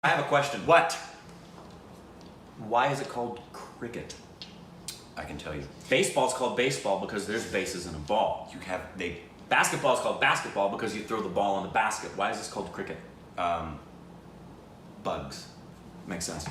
I have a question. What? Why is it called cricket? I can tell you. Baseball's called baseball because there's bases and a ball. Basketball's called basketball because you throw the ball in the basket. Why is this called cricket? Bugs. Makes sense.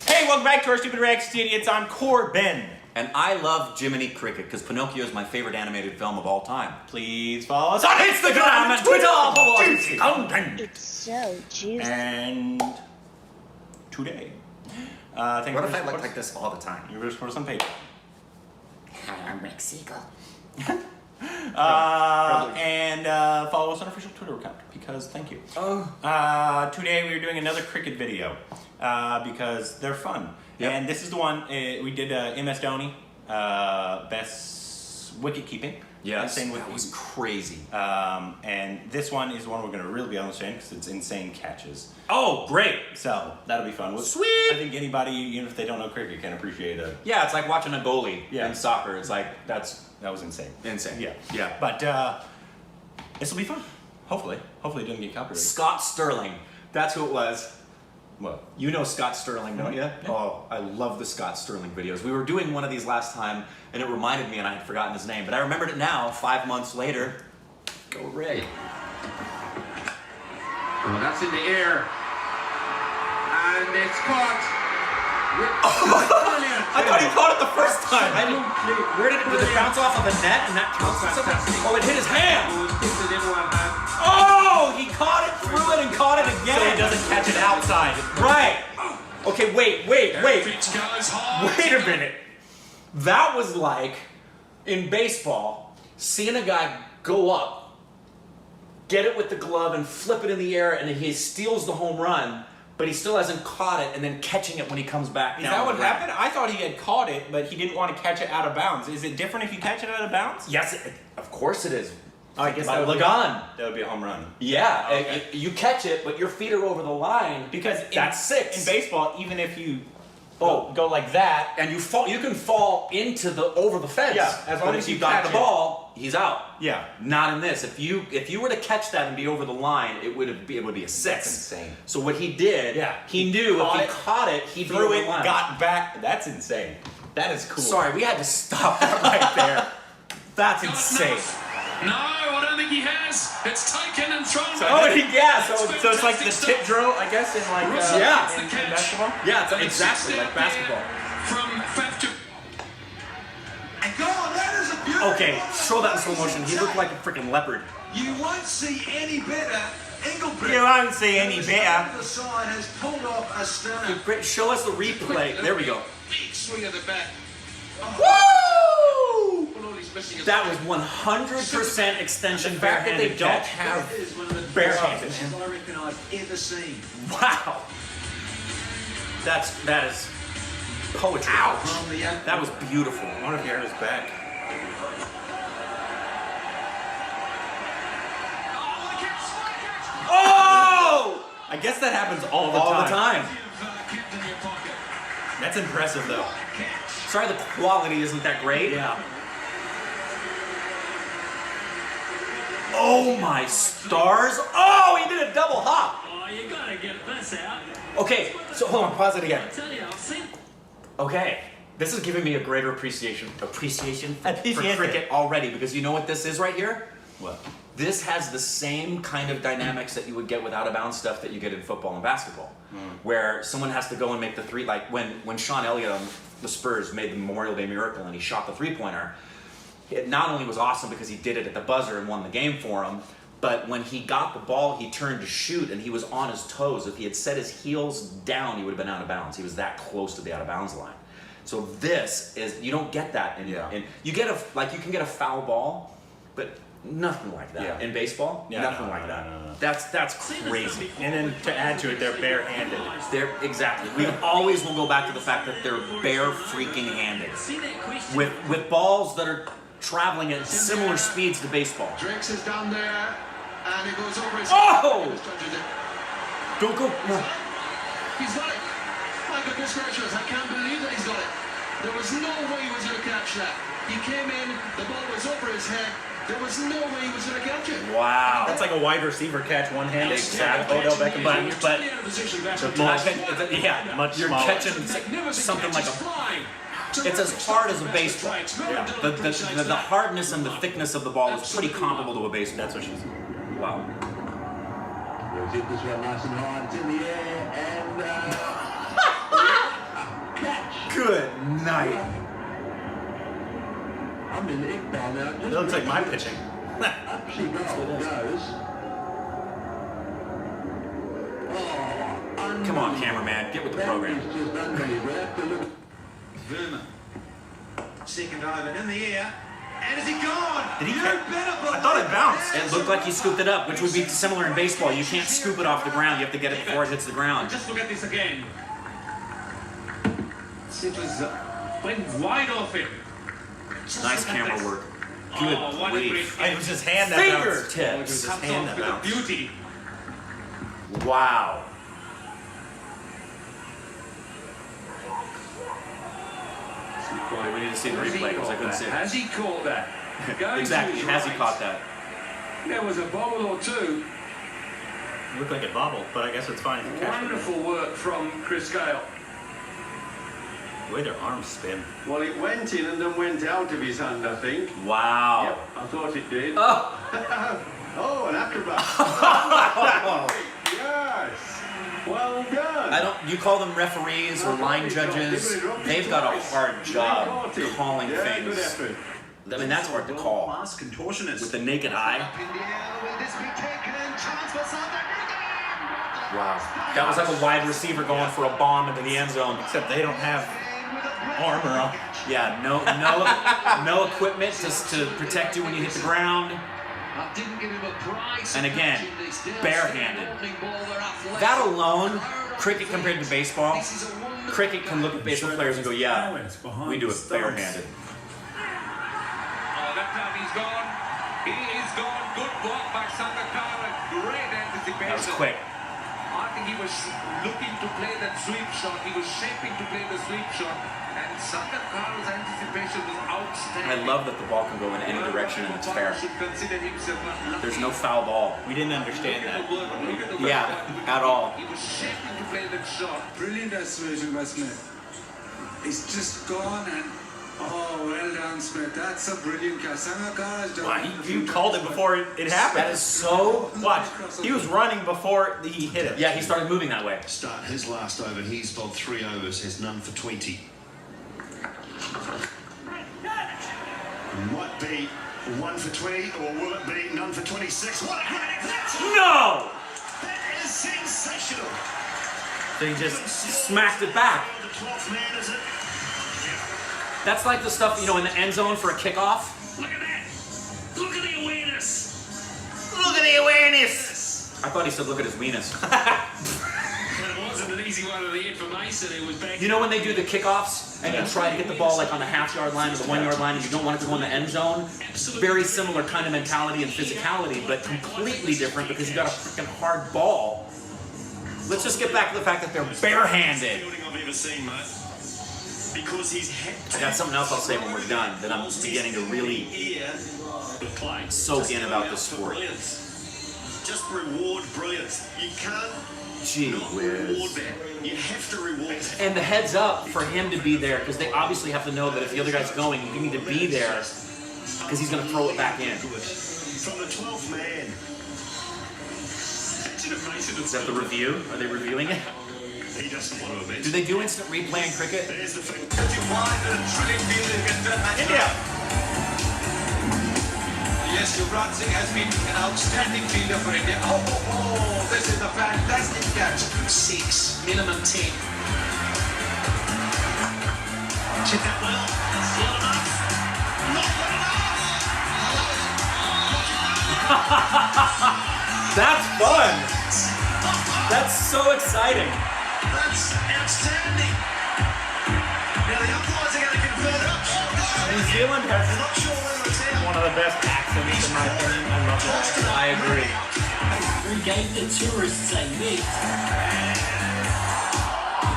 Hey, welcome back to our Stupid Reactions to Idiots. I'm Corbin. And I love Jiminy Cricket because Pinocchio is my favorite animated film of all time. Please follow us on Instagram and Twitter for content. It's so juicy. And today, thank What you if I for look like this all the time? You just put us on paper. Hello, Mexico. And follow us on our official Twitter account because thank you. Today we are doing another cricket video because they're fun. Yep. And this is the one we did. MS Dhoni, best wicket keeping. Yes, insane that wicket was keeping. crazy. And this one is the one we're going to really be understanding because it's insane catches. Oh, great! So that'll be fun. Sweet! I think anybody, even if they don't know cricket, can appreciate it. Yeah, it's like watching a goalie Yeah. in soccer. It's like, That was insane. insane. Yeah. Yeah. But this will be fun. Hopefully it doesn't get copyrighted. Scott Sterling. That's who it was. What? You know Scott Sterling, don't you? Yeah. Oh, I love the Scott Sterling videos. We were doing one of these last time, and it reminded me, and I had forgotten his name, but I remembered it now, 5 months later. Go Ray. Oh, that's in the air. And it's caught. I thought he caught it the first time. Where did it bounce off of a net, and that counts as something? Oh, it hit his hand. Oh, he caught it, threw it, and caught it again. So he doesn't catch it outside. Right. Okay, wait a minute. That was like, in baseball, seeing a guy go up, get it with the glove, and flip it in the air, and he steals the home run, but he still hasn't caught it, and then catching it when he comes back down. Is that the what ground. happened? I thought he had caught it, but he didn't want to catch it out of bounds. Is it different if you catch it out of bounds? Yes, of course it is. I guess By that would Lagan. That would be a home run. Yeah, Okay. you catch it, but your feet are over the line. Because that's six. In baseball, even if you go like that, And you fall, you can fall over the fence. Yeah, as long But as if you you got catch the it. ball, he's out. yeah. Not in this. If you were to catch that and be over the line, it would be a six. That's insane. So what he did, Yeah. he knew Caught if he it, caught it, he'd be Threw over it, the line. got back. That's insane. That is cool. Sorry, we had to stop that right there. That's insane. No, I don't think he has. It's taken and thrown. Oh, yeah. So it's like the tip drill, I guess, in like Yeah. in basketball. Yeah, it's exactly like basketball. From Faf to And go on, that is a beautiful. Okay, show that in slow motion. He looked like a freaking leopard. You won't see any better. Engelbrecht. You won't see any who's better. on the side has pulled off a stunner. Great, show us the replay. There we go. big swing of the bat. Woo! Well, all he's missing is That was 100% extension. The fact that they barehanded don't catch. have That is one of the barehanded. best catches I reckon I've ever seen. Wow. That is poetry. From the That was beautiful. I wonder if he hurt his back. Oh! I guess that happens all the All time. the time. kept in your pocket. That's impressive, though. Sorry, the quality isn't that great. Yeah. Oh my stars! Oh, he did a double hop. Oh, you gotta get this out. Okay, so hold on, pause it again. I tell you, I've seen. Okay, this is giving me a greater appreciation for Appreciation. cricket already, because you know what this is right here? What? This has the same kind of dynamics that you would get with out-of-bounds stuff that you get in football and basketball, where someone has to go and make the three, like when Sean Elliott on the Spurs made the Memorial Day Miracle and he shot the three-pointer, it not only was awesome because he did it at the buzzer and won the game for him, but when he got the ball, he turned to shoot and he was on his toes. If he had set his heels down, he would have been out of bounds. He was that close to the out-of-bounds line. So this is, you don't get that in, Yeah. you get you can get a foul ball, but nothing like that. Yeah. In baseball, Yeah, nothing no, like no, that. no, no. That's crazy. And then to add to it, they're barehanded. Exactly. We always will go back to the fact that they're bare freaking handed. See that question? With balls that are traveling at similar speeds to baseball. Drix is down there, and it goes over his Oh! He's touched it. Don't go. No. He's got it. My goodness gracious, I can't believe that he's got it. There was no way he was going to catch that. He came in, the ball was over his head. There was no way he was going to catch it. Wow. That's like a wide receiver catch one-handed. Exactly. Odell Beckham, but Totally out of position, the Beckham. ball, yeah, much You're smaller. catching Magnificent something like catches a. flying. It's as hard as a baseball. Yeah. The hardness and the thickness of the ball is pretty comparable to a baseball. That's what she said. Wow. We'll hit this one nice and hard. It's in the air and catch. Good night. I'm in the Iqbal now. It looks like my pitching. Up she goes. Oh, Come on, cameraman, get with the program. That is just unbelievable. We'll have to look. Verma. Second over in the air. And is he gone? Did he You catch- better I thought it bounced. It looked like he scooped it up, which would be similar in baseball. You can't scoop it off the ground. You have to get it before it hits the ground. Just look at this again. It was went wide off him. Nice camera work. Good Oh, what a great grief. It was his hand that bounced. Fingertips. It was his Hats hand off that to the bounced. beauty. Wow. We need to see the Has he replay because I caught couldn't that? see it. Has he caught that? Going Exactly. to his Has he right. caught that? There was a bobble or two. It looked like it bobbled, but I guess it's fine if you catch it. Wonderful work from Chris Gale. The way their arms spin. Well, it went in and then went out of his hand, I think. Wow. I thought it did. Oh. Oh, an acrobat. Yes. Well done. I don't. You call them referees or line judges? They've got a hard job calling Yeah, good things. effort. I mean, that's hard to call Last contortionist. with the naked eye. Up in the air, will this be taken? Chance for Southern. Wow. That was like a wide receiver going for a bomb into the end zone. Except they don't have armor on. Yeah, no equipment to protect you when you hit the ground. And again, barehanded. That alone, cricket compared to baseball, cricket can look at baseball players and go, yeah, we do it barehanded. Oh, that time he's gone. He is gone. Good block by Sangakkara. Great anticipation. That was quick. I think he was looking to play that sweep shot. He was shaping to play the sweep shot. And Sangakkara's anticipation was outstanding. I love that the ball can go in any direction and it's fair. Should consider himself lucky. There's no foul ball. We didn't understand that. Yeah, at all. He was shaping to play that shot. Brilliant isolation by Smith. He's just gone and oh, well done, Smith. That's a brilliant catch. Sangakkara has done. Wow, you called it before it happened. That is so. Watch. He was running before he hit it. Yeah, he started moving that way. Start his last over. He's bowled 3 overs. He's none for 20. Might be 1 for 20, or will it be none for 26? What a great catch! No! That is sensational. So he just smacked it back. The 12th man, is it? That's like the stuff, in the end zone for a kickoff. Look at that. Look at the awareness. Look at the awareness! I thought he said, look at his weenus. And it wasn't an easy one of the information. It was back. You know when they do the kickoffs and you try to get the ball like on the half-yard line or the 1-yard line and you don't want it to go in the end zone? Very similar kind of mentality and physicality, but completely different because you got a freaking hard ball. Let's just get back to the fact that they're barehanded. Fielding I've ever seen, mate. Because he's had I got something else I'll say when we're done that I'm beginning to really here the play. soak in about Just this go out sport. for brilliance. Just reward brilliance. You can't Gee not reward whiz. that. You have to reward that. And the heads up for him to be there because they obviously have to know that if the other guy's going, you need to be there because he's going to throw it back in. From the 12th man. Is that the review? Are they reviewing it? He doesn't want to admit. Do they do instant replay in cricket? There's the thing. India. Yes, Yuvraj Singh has been an outstanding fielder for India. Oh, this is a fantastic catch. 6, minimum 10. Hit that well. That's well enough. Not well enough. That's fun! That's so exciting! That's outstanding. Now the umpires are going to confirm it. New Zealand has Not sure whether it's out. one of the best accents in my opinion. I love that accent. I agree. We gave the tourists a lift.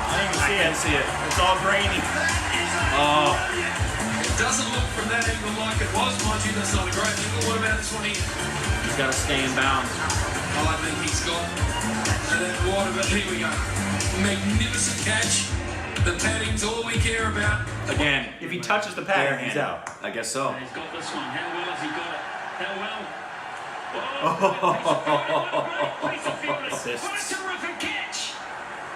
I didn't even see I it. can see it. It's all grainy. Oh, Doesn't look from that angle like it was, mind you. That's not a great angle. What about this one here? He's got to stay in bounds. I think he's got. And then what about, here we go. Magnificent catch. The padding's all we care about. Again, If he touches the pad, he's out. I guess so. He's got this one. How well has he got it? How well? Piece of fielding. Assists. What a terrific catch!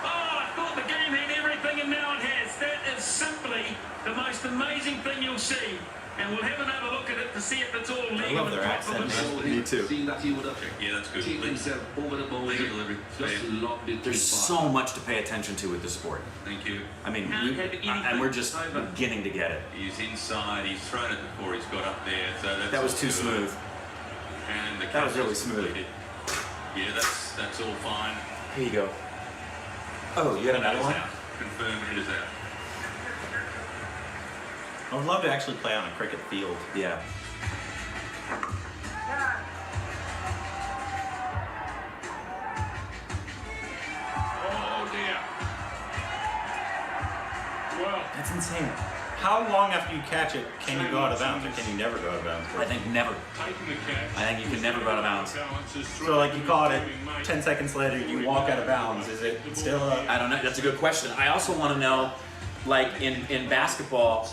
Oh, I thought the game had everything, and now it has. That is simply the most amazing thing you'll see. And we'll have another look at it to see if it's all legal. love their and proper. accent, man. Me too. Seeing that he would have Yeah, that's good. taken himself over the ball, Legal delivery. just lobbed it There's too so far. much to pay attention to with the sport. Thank you. I mean, Can't have anything and we're just over. beginning to get it. He's inside. He's thrown it before he's got up there. So that's That was all too good. smooth. And the That was catch really is smooth. completed. Yeah, that's all fine. Here you go. Oh, you got That another is one? out. Confirm it is out. I would love to actually play on a cricket field. Yeah. Oh, dear. Well, That's insane. How long after you catch it can you go out of bounds, or can you never go out of bounds? I think never. taking the catch. I think you can never go out of bounds. So like you caught it, 10 seconds later you walk out of bounds. Is it still a... I don't know. That's a good question. I also want to know, like in basketball,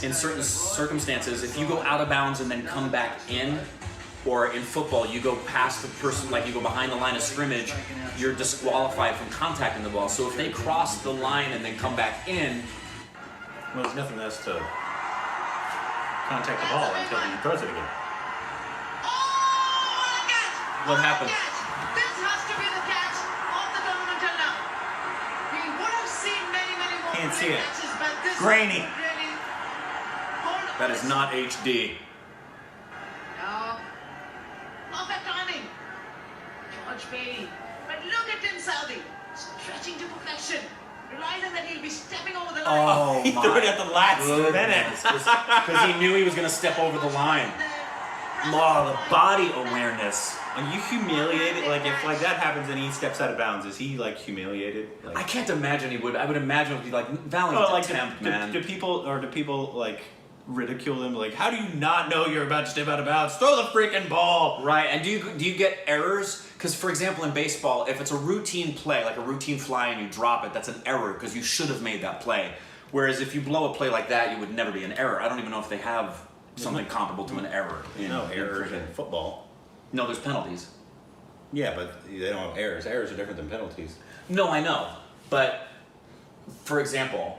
in certain circumstances, if you go out of bounds and then come back in, or in football, you go past the person, like you go behind the line of scrimmage, you're disqualified from contacting the ball. So if they cross the line and then come back in, Well, there's nothing else to contact the ball until he throws it again. what happens? This has to be the catch of the tournament until now. We would have seen many more Can't see it. catches, but this Grainy. really hold That is not HD. No. Perfect timing. George Bailey. But look at him, Saudi. Stretching to perfection. Realizing that he'll be stepping over the line. Oh He threw it at the last minute. Because he knew he was going to step over the line. Oh, the body awareness. Are you humiliated? Like if like that happens and he steps out of bounds, is he like humiliated? Like, I can't imagine he would. I would imagine it would be like valiant oh, like attempt, do man. people like ridicule him? Like, how do you not know you're about to step out of bounds? Throw the freaking ball! Right, and do you get errors? Because for example, in baseball, if it's a routine play, like a routine fly, and you drop it, that's an error because you should have made that play. Whereas if you blow a play like that, you would never be an error. I don't even know if they have something comparable to an error. No errors cricket. in football. No, there's penalties. Yeah, but they don't have errors. Errors are different than penalties. No, I know. But, for example,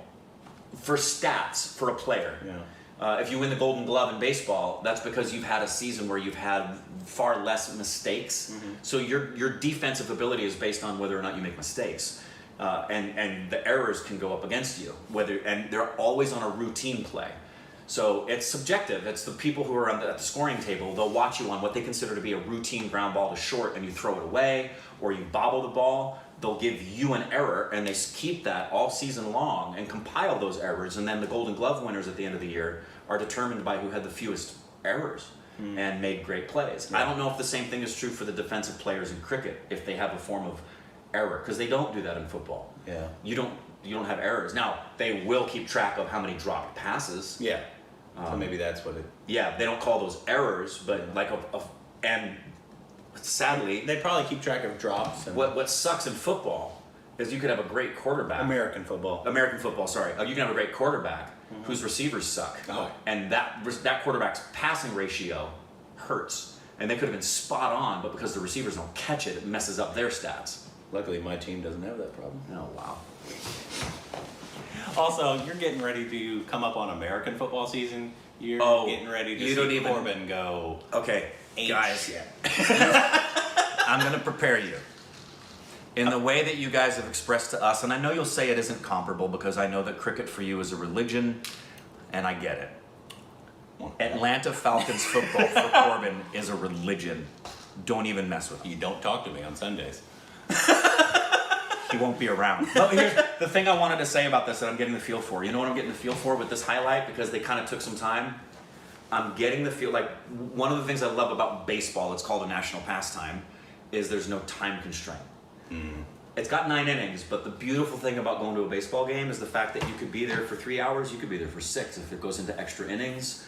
for stats for a player, Yeah. if you win the Golden Glove in baseball, that's because you've had a season where you've had far less mistakes. So your defensive ability is based on whether or not you make mistakes. And the errors can go up against you. And they're always on a routine play. So it's subjective. It's the people who are at the scoring table. They'll watch you on what they consider to be a routine ground ball to short, and you throw it away, or you bobble the ball. They'll give you an error, and they keep that all season long and compile those errors. And then the Golden Glove winners at the end of the year are determined by who had the fewest errors and made great plays. I don't know if the same thing is true for the defensive players in cricket, if they have a form of error, because they don't do that in football. Yeah. You don't have errors. Now, they will keep track of how many dropped passes. Yeah. So maybe that's what it. Yeah, they don't call those errors, but like and sadly, They probably keep track of drops. And what sucks in football is you could have a great quarterback. American football. American football, sorry. You can have a great quarterback whose receivers suck, Oh. and that quarterback's passing ratio hurts, and they could have been spot on, but because the receivers don't catch it, it messes up their stats. Luckily, my team doesn't have that problem. Oh wow. Also, you're getting ready to come up on American football season. You're Oh, getting ready to you don't see even- Corbin go. Okay, H. guys, I'm going to prepare you. In the way that you guys have expressed to us, and I know you'll say it isn't comparable because I know that cricket for you is a religion, and I get it. Atlanta Falcons football for Corbin is a religion. Don't even mess with him. You don't talk to me on Sundays. He won't be around. But here's the thing I wanted to say about this that I'm getting the feel for. You know what I'm getting the feel for with this highlight? Because they kind of took some time. I'm getting the feel, like, one of the things I love about baseball, it's called a national pastime, is there's no time constraint. it's got 9 innings, but the beautiful thing about going to a baseball game is the fact that you could be there for 3 hours, you could be there for 6 if it goes into extra innings.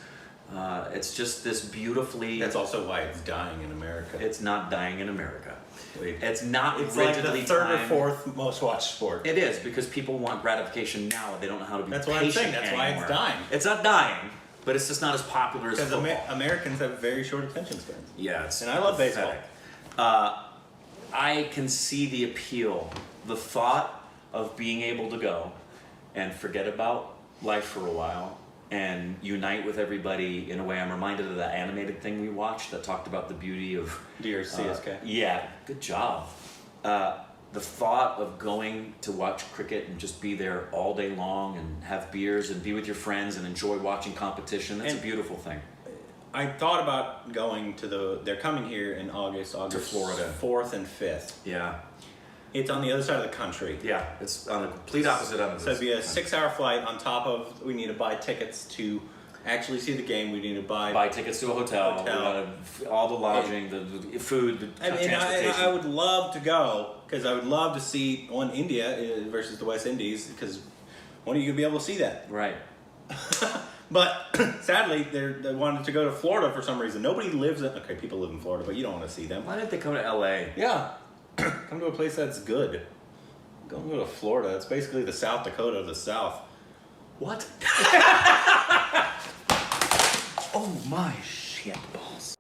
It's just this beautifully. That's also why it's dying in America. It's not dying in America. Wait. It's not It's like rigidly the third timed. or fourth most watched sport. It is because people want gratification now. They don't know how to be That's patient what I'm saying. That's why it's anymore. dying. It's not dying, but it's just not as popular as Because football. Americans have very short attention spans. Yeah, it's And I love baseball. pathetic. I can see the appeal, the thought of being able to go and forget about life for a while and unite with everybody in a way. I'm reminded of that animated thing we watched that talked about the beauty of Dear CSK. yeah, good job. The thought of going to watch cricket and just be there all day long and have beers and be with your friends and enjoy watching competition, that's a And- beautiful thing. I thought about going to they're coming here in August Florida. 4th and 5th. Yeah. It's on the other side of the country. Yeah, it's on the complete opposite end of So it'd be a 6-hour flight on top of, we need to buy tickets to actually see the game. We need to buy tickets to a hotel. We gotta, all the lodging, the food, the transportation. I would love to go because I would love to see India versus the West Indies because when are you gonna be able to see that? Right. But sadly, they wanted to go to Florida for some reason. Nobody lives in. Okay, people live in Florida, but you don't want to see them. Why didn't they come to LA? Yeah, come to a place that's good. Go to Florida. It's basically the South Dakota of the South. What? Oh my shit balls.